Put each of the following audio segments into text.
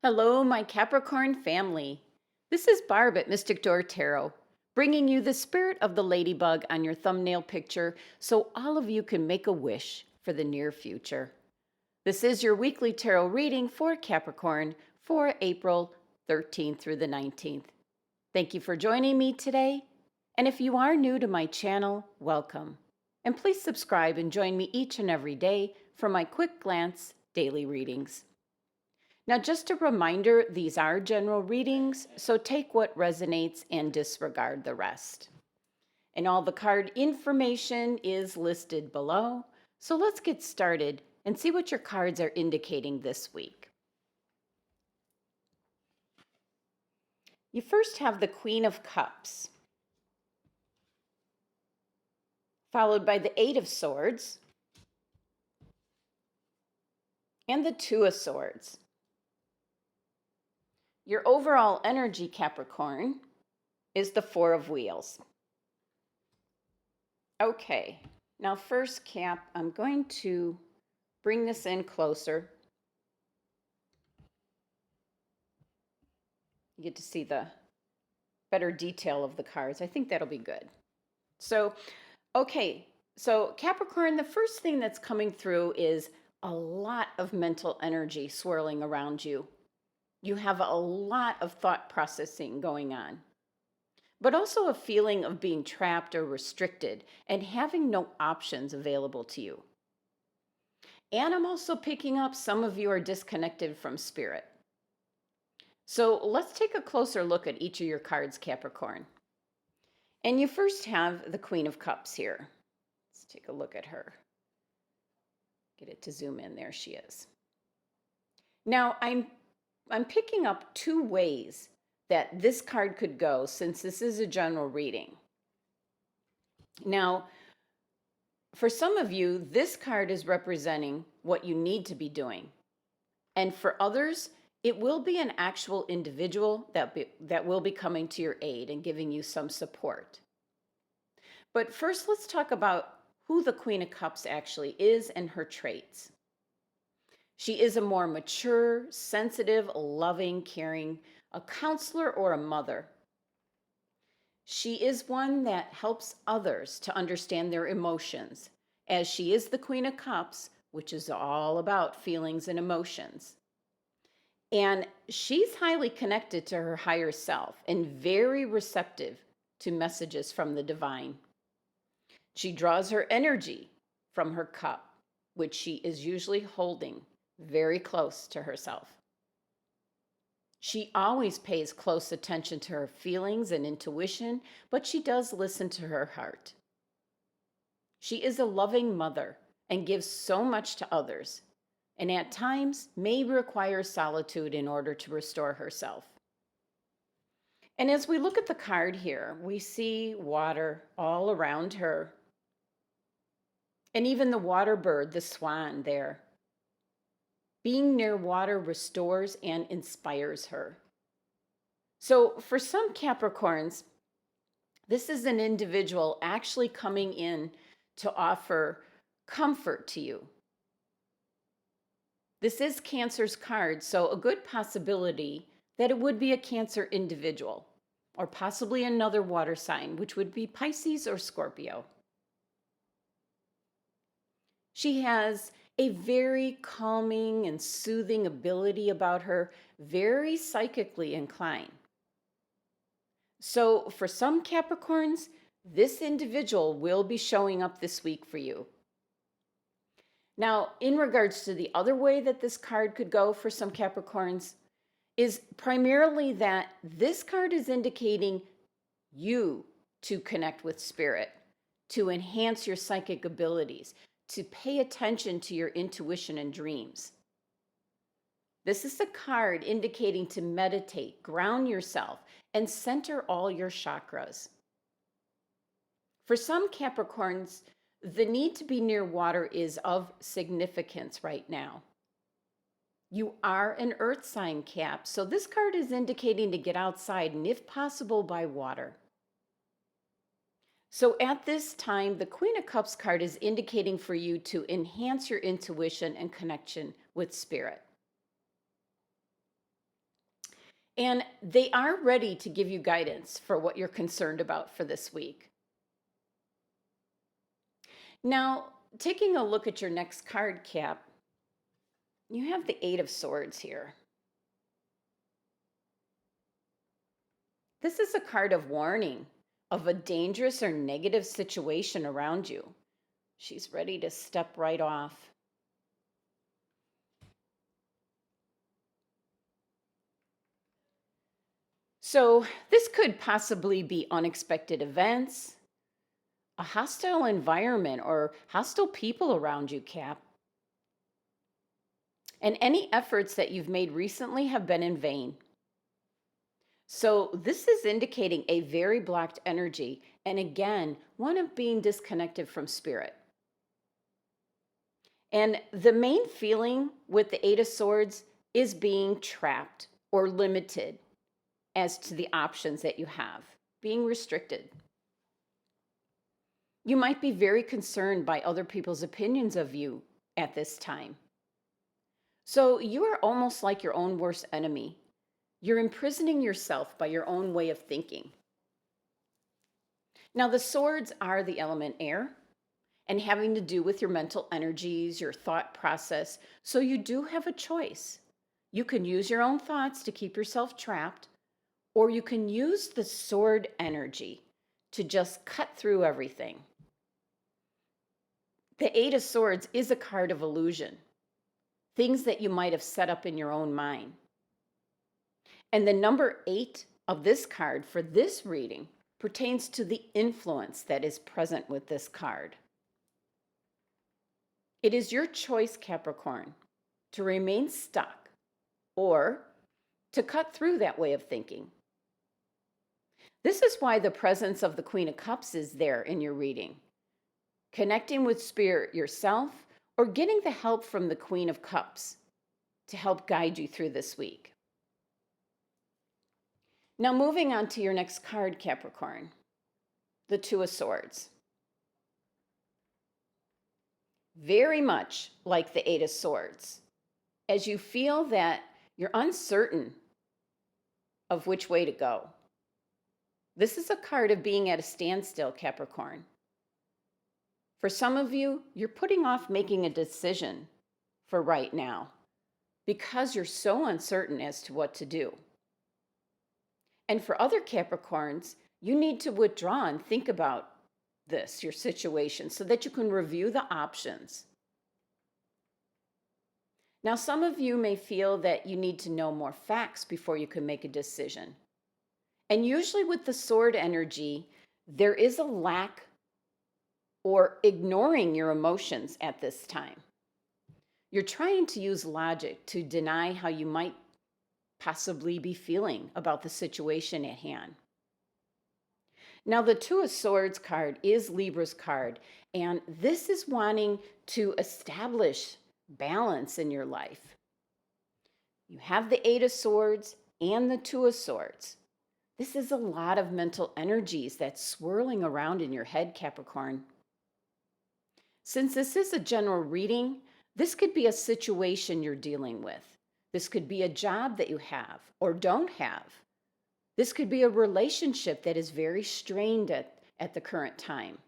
Hello, my Capricorn family. This is Barb at Mystic Door Tarot, bringing you the spirit of the ladybug on your thumbnail picture so all of you can make a wish for the near future. This is your weekly tarot reading for Capricorn for April 13th through the 19th. Thank you for joining me today. And if you are new to my channel, welcome. And please subscribe and join me each and every day for my quick glance daily readings. Now, just a reminder, these are general readings, so take what resonates and disregard the rest. And all the card information is listed below. So let's get started and see what your cards are indicating this week. You first have the Queen of Cups, followed by the Eight of Swords and the Two of Swords. Your overall energy, Capricorn, is the Four of Wheels. Okay, now first, Cap, I'm going to bring this in closer. You get to see the better detail of the cards. I think that'll be good. So, okay, so Capricorn, the first thing that's coming through is a lot of mental energy swirling around you. You have a lot of thought processing going on, but also a feeling of being trapped or restricted and having no options available to you. And I'm also picking up some of you are disconnected from spirit. So let's take a closer look at each of your cards, Capricorn. And you first have the Queen of Cups here. Let's take a look at her. Get it to zoom in. There she is. Now, I'm picking up two ways that this card could go since this is a general reading. Now, for some of you, this card is representing what you need to be doing. And for others, it will be an actual individual that will be coming to your aid and giving you some support. But first, let's talk about who the Queen of Cups actually is and her traits. She is a more mature, sensitive, loving, caring, a counselor or a mother. She is one that helps others to understand their emotions, as she is the Queen of Cups, which is all about feelings and emotions. And she's highly connected to her higher self and very receptive to messages from the divine. She draws her energy from her cup, which she is usually holding very close to herself. She always pays close attention to her feelings and intuition, but she does listen to her heart. She is a loving mother and gives so much to others, and at times may require solitude in order to restore herself. And as we look at the card here, we see water all around her, and even the water bird, the swan there. Being near water restores and inspires her. So for some Capricorns, this is an individual actually coming in to offer comfort to you. This is Cancer's card, so a good possibility that it would be a Cancer individual, or possibly another water sign, which would be Pisces or Scorpio. She has a very calming and soothing ability about her, very psychically inclined. So for some Capricorns, this individual will be showing up this week for you. Now, in regards to the other way that this card could go for some Capricorns, is primarily that this card is indicating you to connect with spirit, to enhance your psychic abilities, to pay attention to your intuition and dreams. This is a card indicating to meditate, ground yourself, and center all your chakras. For some Capricorns, the need to be near water is of significance right now. You are an earth sign, Cap, so this card is indicating to get outside and if possible by water. So at this time, the Queen of Cups card is indicating for you to enhance your intuition and connection with spirit. And they are ready to give you guidance for what you're concerned about for this week. Now, taking a look at your next card, Cap, you have the Eight of Swords here. This is a card of warning of a dangerous or negative situation around you. She's ready to step right off. So, this could possibly be unexpected events, a hostile environment, or hostile people around you, Cap. And any efforts that you've made recently have been in vain. So, this is indicating a very blocked energy, and again, one of being disconnected from spirit. And the main feeling with the Eight of Swords is being trapped or limited as to the options that you have, being restricted. You might be very concerned by other people's opinions of you at this time. So you are almost like your own worst enemy. You're imprisoning yourself by your own way of thinking. Now, the swords are the element air and having to do with your mental energies, your thought process. So you do have a choice. You can use your own thoughts to keep yourself trapped, or you can use the sword energy to just cut through everything. The Eight of Swords is a card of illusion, things that you might have set up in your own mind. And the number 8 of this card for this reading pertains to the influence that is present with this card. It is your choice, Capricorn, to remain stuck or to cut through that way of thinking. This is why the presence of the Queen of Cups is there in your reading. Connecting with spirit yourself or getting the help from the Queen of Cups to help guide you through this week. Now, moving on to your next card, Capricorn, the Two of Swords. Very much like the Eight of Swords, as you feel that you're uncertain of which way to go. This is a card of being at a standstill, Capricorn. For some of you, you're putting off making a decision for right now because you're so uncertain as to what to do. And for other Capricorns, you need to withdraw and think about this, your situation, so that you can review the options. Now, some of you may feel that you need to know more facts before you can make a decision. And usually with the sword energy, there is a lack or ignoring your emotions at this time. You're trying to use logic to deny how you might possibly be feeling about the situation at hand. Now, the Two of Swords card is Libra's card, and this is wanting to establish balance in your life. You have the Eight of Swords and the Two of Swords. This is a lot of mental energies that's swirling around in your head, Capricorn. Since this is a general reading, this could be a situation you're dealing with. This could be a job that you have or don't have. This could be a relationship that is very strained at the current time.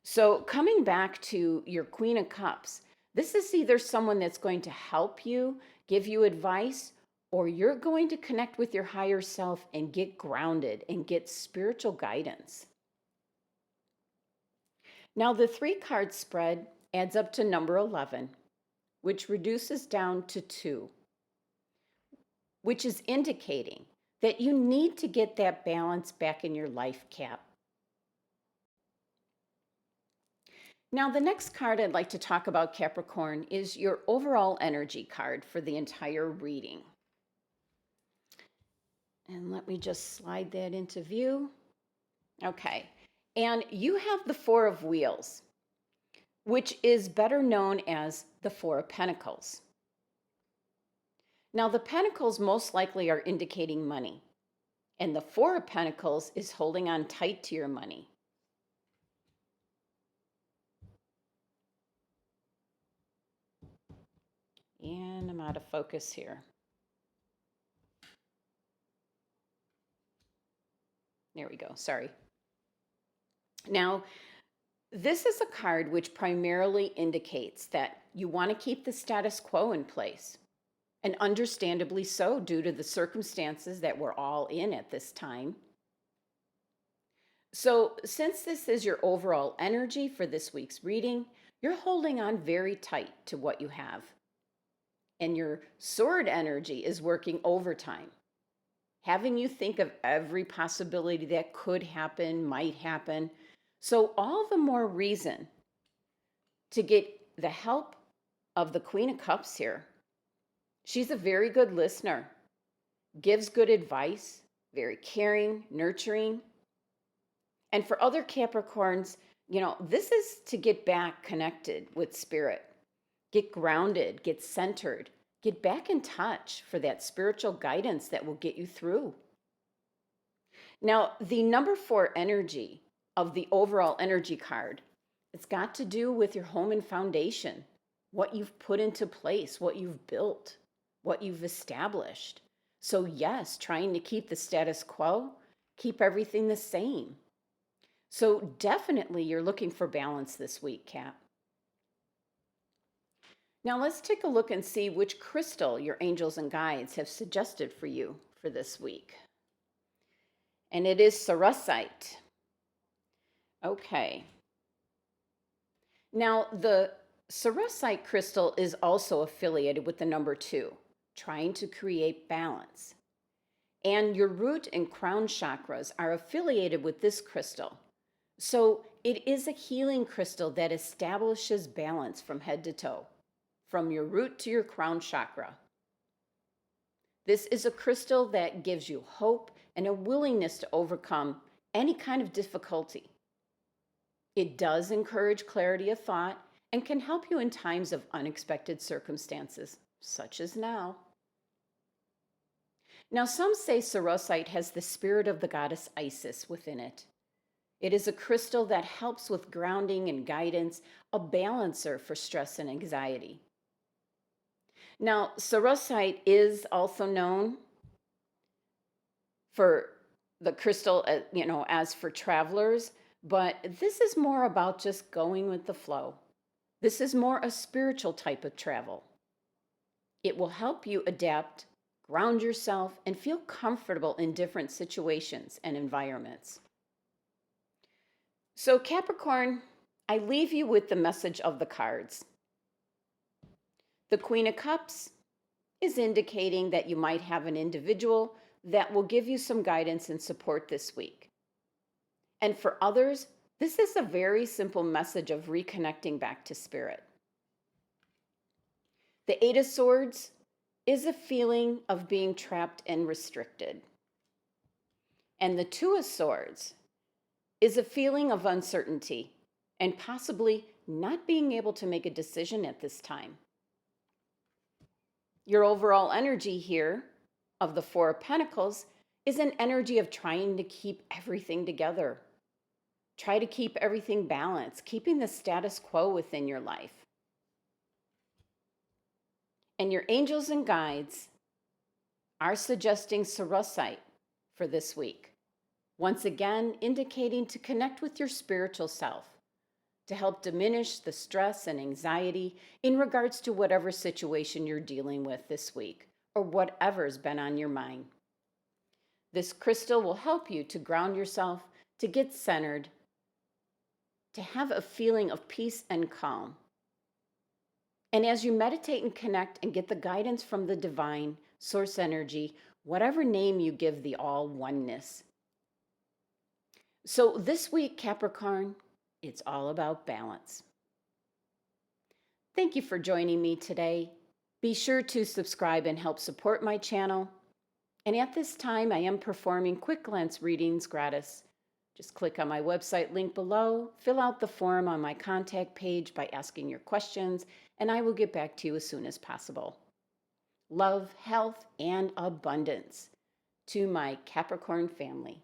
So coming back to your Queen of Cups, this is either someone that's going to help you, give you advice, or you're going to connect with your higher self and get grounded and get spiritual guidance. Now, the 3-card spread adds up to number 11, which reduces down to 2, which is indicating that you need to get that balance back in your life, Cap. Now, the next card I'd like to talk about, Capricorn, is your overall energy card for the entire reading. And let me just slide that into view. Okay. And you have the Four of Wheels, which is better known as the Four of Pentacles. Now, the Pentacles most likely are indicating money, and the Four of Pentacles is holding on tight to your money. And I'm out of focus here. There we go. Sorry. Now, this is a card which primarily indicates that you want to keep the status quo in place, and understandably so due to the circumstances that we're all in at this time. So, since this is your overall energy for this week's reading, you're holding on very tight to what you have. And your sword energy is working overtime, having you think of every possibility that could happen, might happen. So, all the more reason to get the help of the Queen of Cups here. She's a very good listener, gives good advice, very caring, nurturing. And for other Capricorns, this is to get back connected with spirit, get grounded, get centered, get back in touch for that spiritual guidance that will get you through. Now, the number 4 energy of the overall energy card, it's got to do with your home and foundation, what you've put into place, what you've built, what you've established. So yes, trying to keep the status quo, keep everything the same. So definitely you're looking for balance this week, Cap. Now let's take a look and see which crystal your angels and guides have suggested for you for this week. And it is CERUSSITE. Okay. Now the CERUSSITE crystal is also affiliated with the number 2, trying to create balance. And your root and crown chakras are affiliated with this crystal. So it is a healing crystal that establishes balance from head to toe, from your root to your crown chakra. This is a crystal that gives you hope and a willingness to overcome any kind of difficulty. It does encourage clarity of thought and can help you in times of unexpected circumstances, such as now. Now, some say CERUSSITE has the spirit of the goddess Isis within it. It is a crystal that helps with grounding and guidance, a balancer for stress and anxiety. Now, CERUSSITE is also known for the crystal, as for travelers, but this is more about just going with the flow. This is more a spiritual type of travel. It will help you adapt, ground yourself, and feel comfortable in different situations and environments. So Capricorn, I leave you with the message of the cards. The Queen of Cups is indicating that you might have an individual that will give you some guidance and support this week. And for others, this is a very simple message of reconnecting back to spirit. The 8 of Swords is a feeling of being trapped and restricted. And the 2 of Swords is a feeling of uncertainty and possibly not being able to make a decision at this time. Your overall energy here of the 4 of Pentacles is an energy of trying to keep everything together. Try to keep everything balanced, keeping the status quo within your life. And your angels and guides are suggesting CERUSSITE for this week. Once again, indicating to connect with your spiritual self to help diminish the stress and anxiety in regards to whatever situation you're dealing with this week or whatever's been on your mind. This crystal will help you to ground yourself, to get centered, to have a feeling of peace and calm. And as you meditate and connect and get the guidance from the divine source energy, whatever name you give the all oneness. So this week, Capricorn, it's all about balance. Thank you for joining me today. Be sure to subscribe and help support my channel. And at this time, I am performing quick glance readings gratis. Just click on my website link below, fill out the form on my contact page by asking your questions, and I will get back to you as soon as possible. Love, health, and abundance to my Capricorn family.